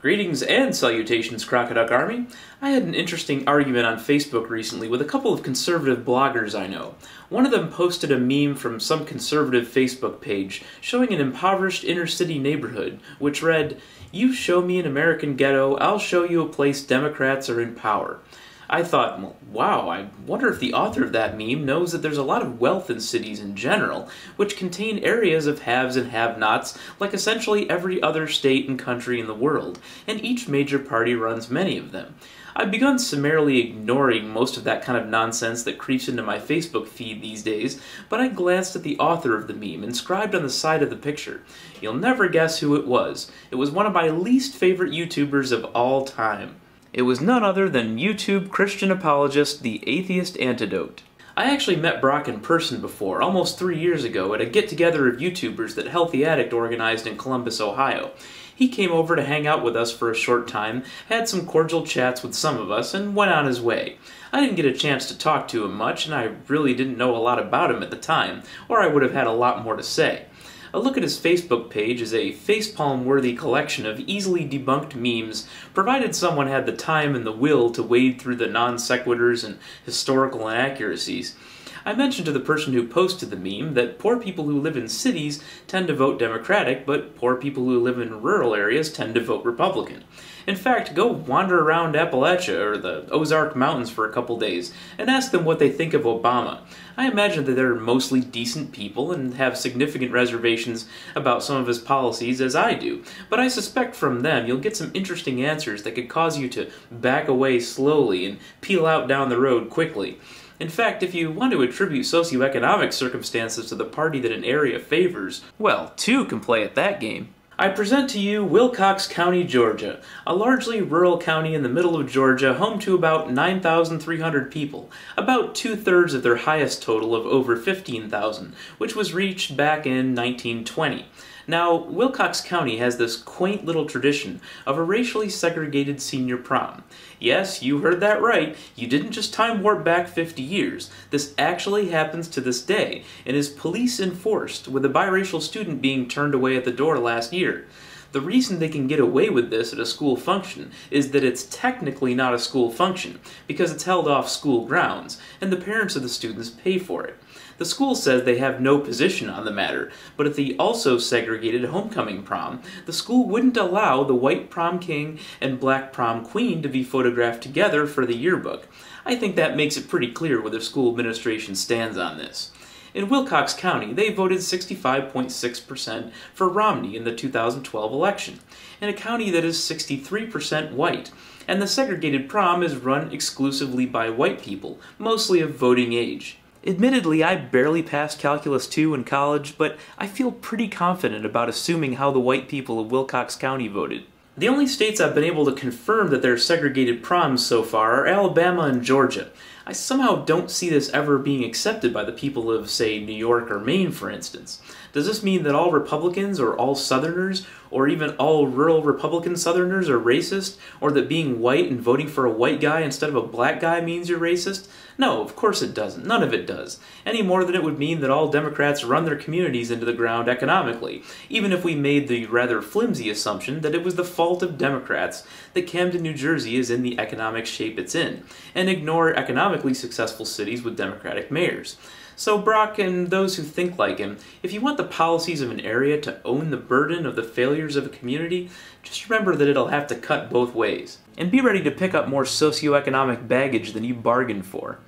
Greetings and salutations, Crocoduck Army. I had an interesting argument on Facebook recently with a couple of conservative bloggers I know. One of them posted a meme from some conservative Facebook page showing an impoverished inner-city neighborhood, which read, "You show me an American ghetto, I'll show you a place Democrats are in power." I thought, well, wow, I wonder if the author of that meme knows that there's a lot of wealth in cities in general, which contain areas of haves and have-nots like essentially every other state and country in the world, and each major party runs many of them. I've begun summarily ignoring most of that kind of nonsense that creeps into my Facebook feed these days, but I glanced at the author of the meme inscribed on the side of the picture. You'll never guess who it was. It was one of my least favorite YouTubers of all time. It was none other than YouTube Christian apologist TheAtheistAntidote. I actually met Brock in person before, almost 3 years ago, at a get-together of YouTubers that Healthy Addict organized in Columbus, Ohio. He came over to hang out with us for a short time, had some cordial chats with some of us, and went on his way. I didn't get a chance to talk to him much, and I really didn't know a lot about him at the time, or I would have had a lot more to say. A look at his Facebook page is a facepalm-worthy collection of easily debunked memes, provided someone had the time and the will to wade through the non-sequiturs and historical inaccuracies. I mentioned to the person who posted the meme that poor people who live in cities tend to vote Democratic, but poor people who live in rural areas tend to vote Republican. In fact, go wander around Appalachia or the Ozark Mountains for a couple days and ask them what they think of Obama. I imagine that they're mostly decent people and have significant reservations about some of his policies, as I do, but I suspect from them you'll get some interesting answers that could cause you to back away slowly and peel out down the road quickly. In fact, if you want to attribute socioeconomic circumstances to the party that an area favors, well, two can play at that game. I present to you Wilcox County, Georgia, a largely rural county in the middle of Georgia, home to about 9,300 people, about two-thirds of their highest total of over 15,000, which was reached back in 1920. Now, Wilcox County has this quaint little tradition of a racially segregated senior prom. Yes, you heard that right. You didn't just time warp back 50 years. This actually happens to this day, and is police enforced, with a biracial student being turned away at the door last year. The reason they can get away with this at a school function is that it's technically not a school function, because it's held off school grounds, and the parents of the students pay for it. The school says they have no position on the matter, but at the also segregated homecoming prom, the school wouldn't allow the white prom king and black prom queen to be photographed together for the yearbook. I think that makes it pretty clear where the school administration stands on this. In Wilcox County, they voted 65.6% for Romney in the 2012 election, in a county that is 63% white, and the segregated prom is run exclusively by white people, mostly of voting age. Admittedly, I barely passed Calculus 2 in college, but I feel pretty confident about assuming how the white people of Wilcox County voted. The only states I've been able to confirm that they're segregated proms so far are Alabama and Georgia. I somehow don't see this ever being accepted by the people of, say, New York or Maine, for instance. Does this mean that all Republicans, or all Southerners, or even all rural Republican Southerners are racist? Or that being white and voting for a white guy instead of a black guy means you're racist? No, of course it doesn't. None of it does. Any more than it would mean that all Democrats run their communities into the ground economically, even if we made the rather flimsy assumption that it was the fault of Democrats that Camden, New Jersey is in the economic shape it's in, and ignore economically successful cities with Democratic mayors. So Brock and those who think like him, if you want the policies of an area to own the burden of the failures of a community, just remember that it'll have to cut both ways. And be ready to pick up more socioeconomic baggage than you bargained for.